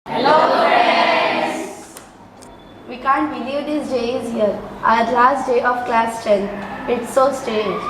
Hello friends! We can't believe this day is here, our last day of class 10. It's so strange.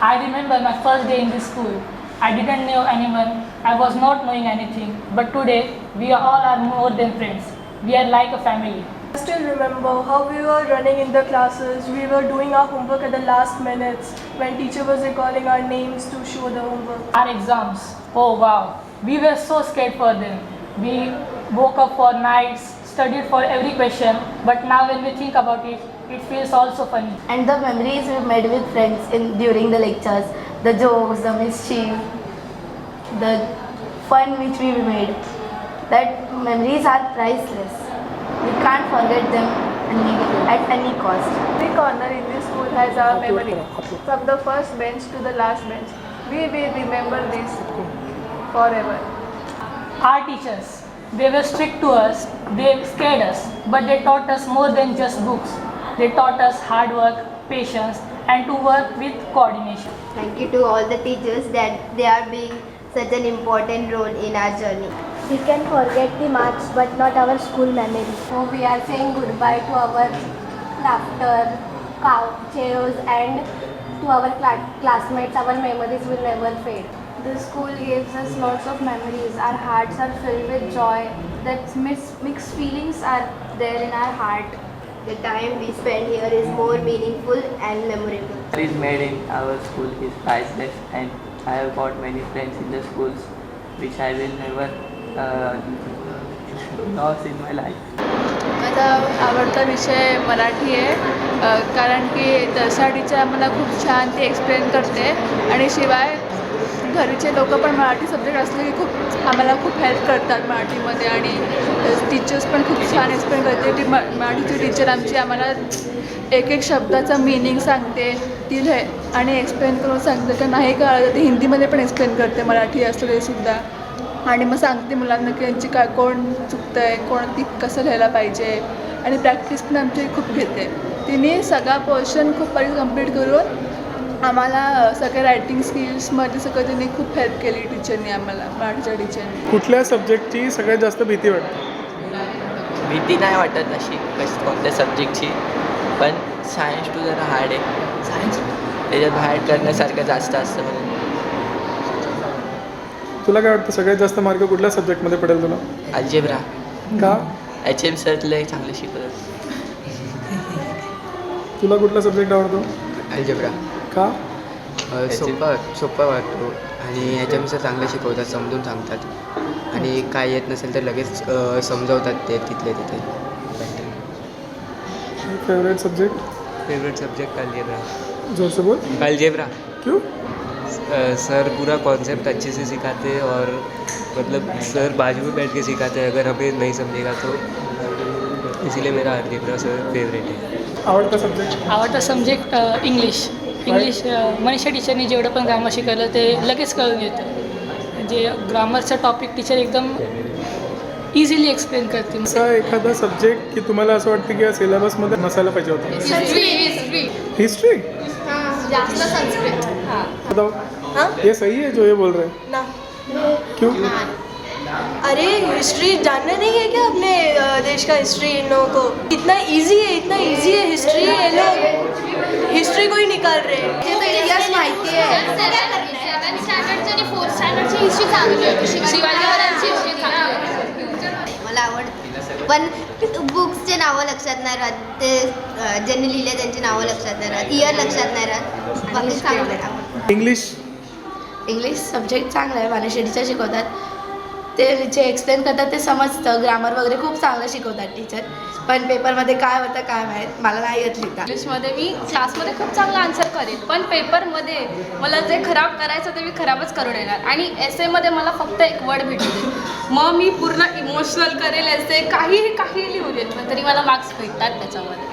I remember my first day in this school. I didn't know anyone, I was not knowing anything. But today, we all are more than friends. We are like a family. I still remember how we were running in the classes. We were doing our homework at the last minutes when teacher was recalling our names to show the homework. Our exams, oh wow, we were so scared for them. We woke up for nights, studied for every question, but now when we think about it, it feels also funny. And the memories we made with friends during the lectures, the jokes, the mischief, the fun which we made, that memories are priceless. We can't forget them at any cost. Every corner in this school has our memory. From the first bench to the last bench. We will remember this forever. Our teachers, they were strict to us, they scared us, but they taught us more than just books. They taught us hard work, patience, and to work with coordination. Thank you to all the teachers that they are being such an important role in our journey. We can forget the marks but not our school memories. So we are saying goodbye to our laughter, cheers and to our classmates. Our memories will never fade. The school gives us lots of memories. Our hearts are filled with joy. That mixed feelings are there in our heart. The time we spend here is more meaningful and memorable. What is made in our school is priceless, and I have got many friends in the schools which I will never lose in my life. माझा आवडता विषय मराठी आहे कारण की दर्शा teacher आम्हाला खूप छान ती एक्सप्लेन करते आणि शिवाय घरचे लोक पण मराठी सब्जेक्ट असले की आम्हाला खूप हेल्प करतात मराठीमध्ये आणि टीचर्स पण खूप छान एक्सप्लेन करते. ती मराठीची टीचर आमची आम्हाला एक एक शब्दाचा मिनिंग सांगते ती आणि एक्सप्लेन करून सांगते का नाही कळलं ते हिंदीमध्ये पण एक्सप्लेन करते मराठी असतं ते सुद्धा आणि मग सांगते मुलांना की यांची काय कोण चुकतं आहे कोण ती कसं लिहायला पाहिजे आणि प्रॅक्टिस पण आमची खूप घेते. तिने सगळा पोर्शन खूप बरी कंप्लीट करून आम्हाला सगळ्या रायटिंग स्किल्समध्ये सगळं तिने खूप हेल्प केली टीचरनी आम्हाला मराठीच्या टीचरनी. कुठल्या सब्जेक्टची सगळ्यात जास्त भीती वाटते? भीती नाही वाटत अशी कोणत्या सब्जेक्टची, पण सायन्स टू जरा हार्ड आहे. सायन्स त्याच्यात बाहेर करण्यासारखं जास्त असतं म्हणून. तुला काय वाटतं सगळ्यात जास्त मार्क कुठल्या सब्जेक्टमध्ये पडेल तुला? अल्जेब्रा. का? HM सर लय चांगले शिकवतात. तुला कुठला सब्जेक्ट आवडतो? अल्जेब्रा. का? सोपा वाटतो आणि HM सर चांगले शिकवतात, समजून सांगतात आणि काय येत नसेल तर लगेच समजवतात ते तिथले तिथे. Favourite subject? Favourite subject algebra. जोर से बोल. अल्जेब्रा. क्यों? सर पूरा कॉन्सेप्ट अच्छे से सिखाते और मतलब सर बाजू में बैठ के सिखाते हैं, अगर हमें नहीं समझेगा तो इसीलिए मेरा अल्जेब्रा सर फेवरेट है. आवडता सब्जेक्ट इंग्लिश. मनीषा टीचरनी जेवढं पण ग्रामर शिकवलं ते लगेच कळून येतं. म्हणजे ग्रामरचा टॉपिक टीचर एकदम इझिली एक्सप्लेन करते. असा एखादा सब्जेक्ट की तुम्हाला असं वाटतं की या सिलेबसमध्ये नसायला पाहिजे होता? हिस्ट्री. जास्त संस्कृत. बताओ. ये सही है जो ये बोल रहे हैं? ना. क्यों? अरे हिस्ट्री जानना नहीं है क्या अपने देश का हिस्ट्री? इन लोगों को इतना इजी है हिस्ट्री. ये लोग हिस्ट्री को ही निकाल रहे हैं. ते तर इतिहास माहिती आहे. 7th स्टँडर्डची आणि 4th स्टँडर्डची हिस्ट्री चांगली होती. शिवाजी महाराजांची हिस्ट्री चांगली होती. मला आवडतं पण बुक्सचे नावं लक्षात नाही राहत. ते ज्यांनी लिहिले त्यांची नावं लक्षात नाही राहत, इयर लक्षात नाही राहत. बाकी चांगलं आहे. इंग्लिश सब्जेक्ट चांगला आहे. मनीषा टीचर शिकवतात, ते जे एक्सप्लेन करतात ते समजतं. ग्रामर वगैरे खूप चांगलं शिकवतात टीचर. पण पेपरमध्ये काय होतं काय माहीत, मला नाही येत लिहिता. इंग्लिशमध्ये मी क्लासमध्ये खूप चांगला आन्सर करेन पण पेपरमध्ये मला जे खराब करायचं ते मी खराबच करून येणार आणि एसेमध्ये मला फक्त एक वर्ड भेटते मग मी पूर्ण इमोशनल करेल एसे काही लिहू देत पण तरी मला मार्क्स भेटतात त्याच्यामध्ये.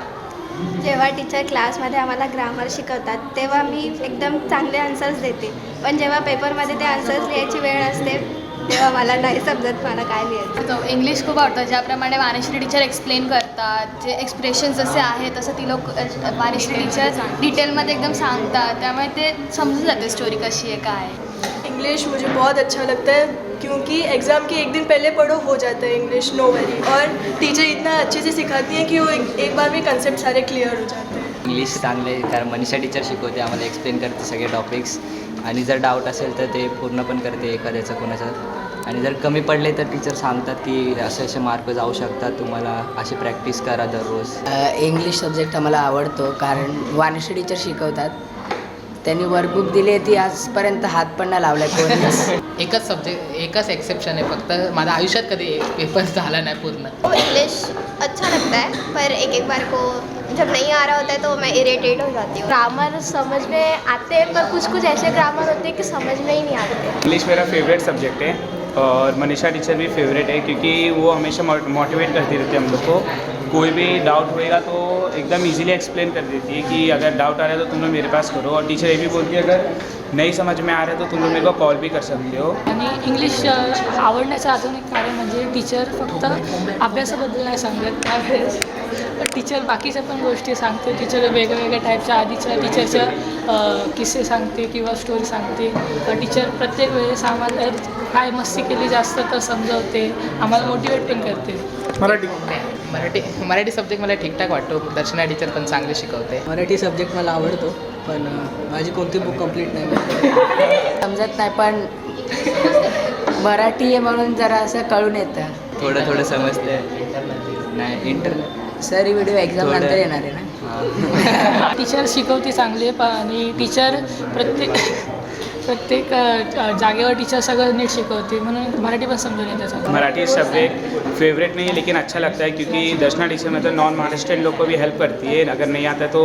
जेव्हा टीचर क्लासमध्ये आम्हाला ग्रामर शिकवतात तेव्हा मी एकदम चांगले आन्सर्स देते पण जेव्हा पेपरमध्ये ते आन्सर्स लिहायची वेळ असते तेव्हा मला नाही समजत मला काय लिहायचं. इंग्लिश खूप आवडतं. ज्याप्रमाणे वाणिश्री टीचर एक्सप्लेन करतात, जे एक्सप्रेशन जसे आहेत तसं ती लोक वाणिश्री टीचर डिटेलमध्ये एकदम सांगतात त्यामुळे ते समजून जाते स्टोरी कशी आहे काय. इंग्लिश मुझे बहुत अच्छा लगता है. क्योंकि एग्ज़ाम के एक दिन पहले पढ़ो हो जाता है इंग्लिश नो वरी, और टीचर इतना अच्छे से सिखाती है कि वो एक बार में कंसेप्ट सारे क्लियर हो जाते हैं. इंग्लिश चांगले कारण मनीषा टीचर शिकवते, आम्हाला एक्सप्लेन करते सगळे टॉपिक्स, आणि जर डाऊट असेल तर ते पूर्ण पण करते एखाद्याचं कोणाचं, आणि जर कमी पडले तर टीचर सांगतात की असे असे मार्क जाऊ शकतात, तुम्हाला अशी प्रॅक्टिस करा दररोज. इंग्लिश सब्जेक्ट आम्हाला आवडतो कारण वाणिश्री टीचर शिकवतात. त्यांनी वर्कबुक दिली ती आजपर्यंत हात पण नाही लावला कोणीच. एकच सब्जेक्ट एकच एक्सेप्शन है, फक्त माझ्या आयुष्यात कधी पेपर झाला नाही पूर्ण. इंग्लिश अच्छा लगता है पर एक बार को जब नहीं आ रहा होता है तो मैं इरिटेट हो जाती हूँ. ग्रामर समझ में आते हैं पर कुछ कुछ ऐसे ग्रामर होते हैं कि समझ में ही नहीं आते. इंग्लिश मेरा फेवरेट सब्जेक्ट है और मनीषा टीचर भी फेवरेट है क्योंकि वो हमेशा मोटिवेट करती रहती है हम लोग को. कोई भी डाउट होएगा तो एकदम इजीली एक्सप्लेन कर देती है कि अगर डाउट आ रहा है तो तुम लोग मेरे पास करो, और टीचर ये भी बोलती है अगर नहीं समझ में आ रहा है तो तुम लोग मेरे को कॉल भी कर सकते हो. आणि इंग्लिश आवडण्याचं अजून एक कारण म्हणजे टीचर फक्त अभ्यासाबद्दल नाही सांगत, त्यावेळेस टीचर बाकीच्या पण गोष्टी सांगते. टीचर वेगवेगळ्या टाईपच्या आधीच्या टीचरच्या किस्से सांगते किंवा स्टोरी सांगते. टीचर प्रत्येक वेळेस आम्हाला काय मस्ती केली जास्त तर समजवते, आम्हाला मोटिवेट पण करते. मराठी सब्जेक्ट मला ठीकठाक वाटतो. दर्शना टीचर पण चांगले शिकवते. मराठी सब्जेक्ट मला आवडतो पण माझी कोणती बुक कंप्लीट नाही समजत नाही, पण मराठी आहे म्हणून जरा असं कळून येतं. थोडं थोडं समजते नाही इंटरनेट सर व्हिडिओ एक्झाम नंतर येणार आहे ना. टीचर शिकवते चांगले आणि टीचर प्रत्येक जागेवर टीचर सगळं नीट शिकवते, म्हणून मराठी पण समजून येते चांगलं. मराठी सब्जेक्ट फेवरेट नहीं है लेकिन अच्छा लगता है क्योंकि दर्शना टीचर मतलब नॉन महाराष्ट्रियन लोग को भी हेल्प करती है. अगर नहीं आता है तो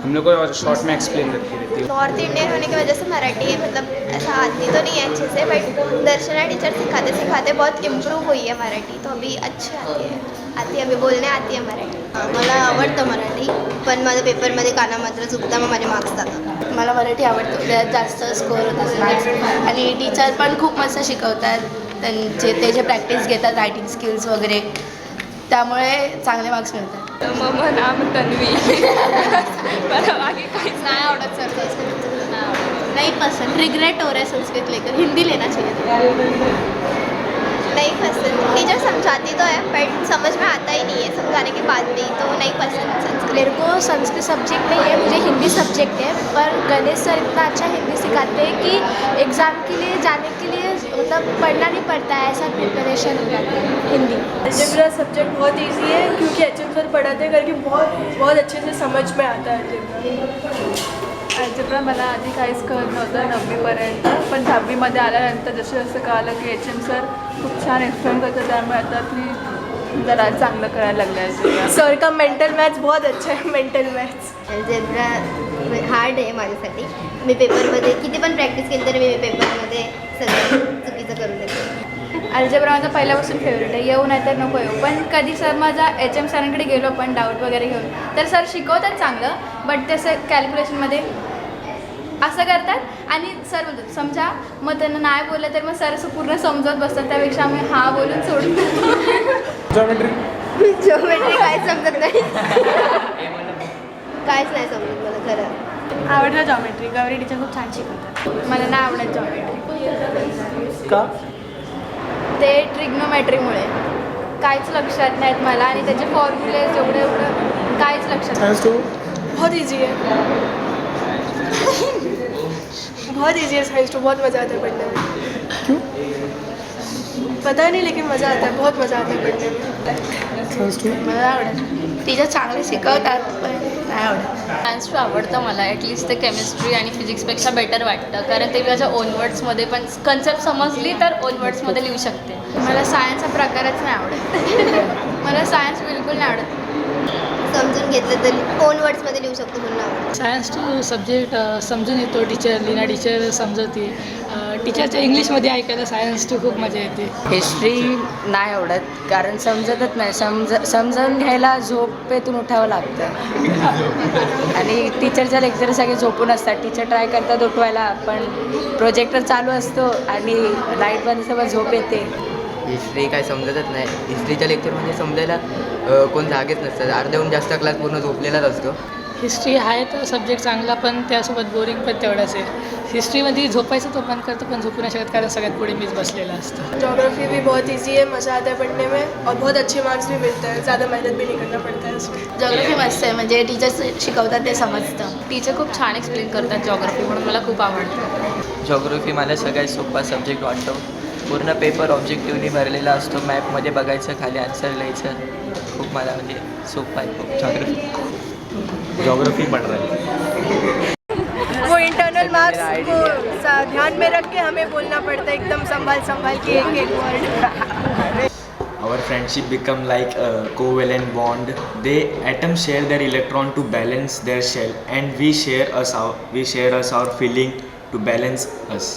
हम लोग को शॉर्ट में एक्सप्लेन करती रहती है. नॉर्थ इंडियन होने की वजह से मराठी मतलब ऐसा आती तो नहीं है अच्छे से, बट दर्शना टीचर सिखाते सिखाते बहुत इम्प्रूव हुई है मराठी, तो अभी अच्छी आती है अभी बोलणे आती है मराठी. मला आवडतं मराठी, पण माझ्या पेपरमध्ये काना मात्र चुकता मग माझे मार्क्स जातात. मला मराठी आवडतं, त्यात जास्त स्कोर होत असतात आणि टीचर पण खूप मस्त शिकवतात. ते जे प्रॅक्टिस घेतात रायटिंग स्किल्स वगैरे, त्यामुळे चांगले मार्क्स मिळतात. मग नाम तन्वी. मला बाकी काहीच नाही आवडत सर संस्कृत, नाही आवडत. नहीं पसंद, रिग्रेट हो रहा है संस्कृत लेकर, हिंदी लेना चाहिए. नहीं पसंद, टीचर समझाती तो है बट समझ में आता ही नहीं है समझाने के बाद भी, तो नहीं पसंद संस्कृत. मेरे को संस्कृत सब्जेक्ट नहीं है, मुझे हिंदी सब्जेक्ट है, पर गणेश सर इतना अच्छा हिंदी सिखाते हैं कि एग्ज़ाम के लिए जाने के लिए मतलब पढ़ना नहीं पड़ता है, ऐसा प्रिपरेशन हो जाता है. हिंदी अलजेब्रा सब्जेक्ट बहुत इजी है क्योंकि HM सर पढ़ाते हैं करके बहुत अच्छे से समझ में आता है अलजेब्रा. अल्जेब्रा मला आधी काहीच कळत नव्हतं 9वीपर्यंत, पण 10वीमध्ये आल्यानंतर जसं जसं कळालं की HM सर खूप छान एक्सप्लेन करतात, त्यामुळे आता मी जरा चांगलं करायला लागलं आहे. सर का मेंटल मैथ्स बहुत अच्छा है. मेंटल मैथ्स अल्जेब्रा हार्ड आहे माझ्यासाठी. मी पेपरमध्ये किती पण प्रॅक्टिस केली तरी मी पेपरमध्ये सगळं चुकीचं करून देते. अल्जेब्रा माझा पहिल्यापासून फेवरेट आहे, येऊ नाही तर नको येऊ. पण कधी सर माझा HM सरांकडे गेलो पण डाऊट वगैरे घेऊन, तर सर शिकवतात चांगलं, बट तसं कॅल्क्युलेशनमध्ये असं करतात आणि सर बोलतात समजा, मग त्यांना नाही बोललं तर मग सर असं पूर्ण समजवत बसतात, त्यापेक्षा आम्ही हा बोलून सोडून जिओमेट्री काय समजत नाही, काहीच नाही समजत मला खरं. आवडलं जॉमेट्री, गौरी टीचर खूप छान शिकवतात. मला नाही आवडत जॉमेट्री. का? ते ट्रिग्नोमेट्रीमुळे काहीच लक्षात नाहीत मला, आणि त्याचे फॉर्म्युले एवढं काहीच लक्षात नाही. बहुत ईजी है. बहुत ईजी है साइंस टू, बहुत मज़ा आता है पढ़ने में. पता नहीं लेकिन मज़ा आता है, बहुत मज़ा आता है पढ़ने में. मला आवडत, टीचर चांगले शिकवतात पण नाही आवडत. सायन्स टू आवडतं मला, ॲटलिस्ट ते केमिस्ट्री आणि फिजिक्सपेक्षा बेटर वाटतं, कारण ते माझ्या ओन वर्ड्समध्ये पण कन्सेप्ट समजली तर ओन वर्ड्समध्ये लिहू शकते. मला सायन्स हा प्रकारच नाही आवडत. मला सायन्स बिलकुल नाही आवडत. समजून घेतलं तर ओन वर्ड्समध्ये लिहू शकतो म्हणून आवडतं. सायन्स टू सब्जेक्ट समजून येतो. टीचर लीना टीचर समजवते. टीचरच्या इंग्लिशमध्ये ऐकायला सायन्स टू खूप मजा येते. हिस्ट्री नाही आवडत कारण समजतच नाही. समजावून घ्यायला झोपेतून उठावं लागतं आणि टीचरच्या लेक्चर सगळे झोपून असतात. टीचर ट्राय करतात उठवायला, पण प्रोजेक्टर चालू असतो आणि लाईट बंद असल्यामुळे झोप येते. हिस्ट्री काय समजतच नाही. हिस्ट्रीच्या लेक्चरमध्ये समजायला कोण जागेच नसतात. अर्ध्याहून जास्त क्लास पूर्ण झोपलेलाच असतो. हिस्ट्री आहे तर सब्जेक्ट चांगला, पण त्यासोबत बोरिंग पण तेवढाच आहे. हिस्ट्रीमध्ये झोपायचं तो मन करतो, पण झोपू नाही शकत कारण सगळ्यात पुढे मीच बसलेला असतो. जोग्राफी भी बहुत इजी है, मज़ा आता है पढ़ने में और बहुत अच्छे मार्क्स भी मिलते हैं, ज़्यादा मेहनत भी नहीं करना पड़ता है उसमें. जॉग्रफी मस्त आहे, म्हणजे टीचर्स शिकवतात ते समजतं. टीचर खूप छान एक्सप्लेन करतात जॉग्राफी, म्हणून मला खूप आवडतं. जॉग्राफी मला सगळ्यात सोपा सब्जेक्ट वाटतो. पूर्ण पेपर ऑब्जेक्टिव्हनी भरलेला असतो. मॅपमध्ये बघायचं, खाली आन्सर लिहायचं. खूप मला म्हणजे सोपं आहे खूप जॉग्राफी. जोग्राफी पढ़ रहे हैं. वो इंटरनल मार्क्स को ध्यान में रख के हमें बोलना पड़ता है एकदम संभाल के एक word. Our friendship become like a covalent bond. They atoms share their electron to balance their shell, and we share our feeling to balance us.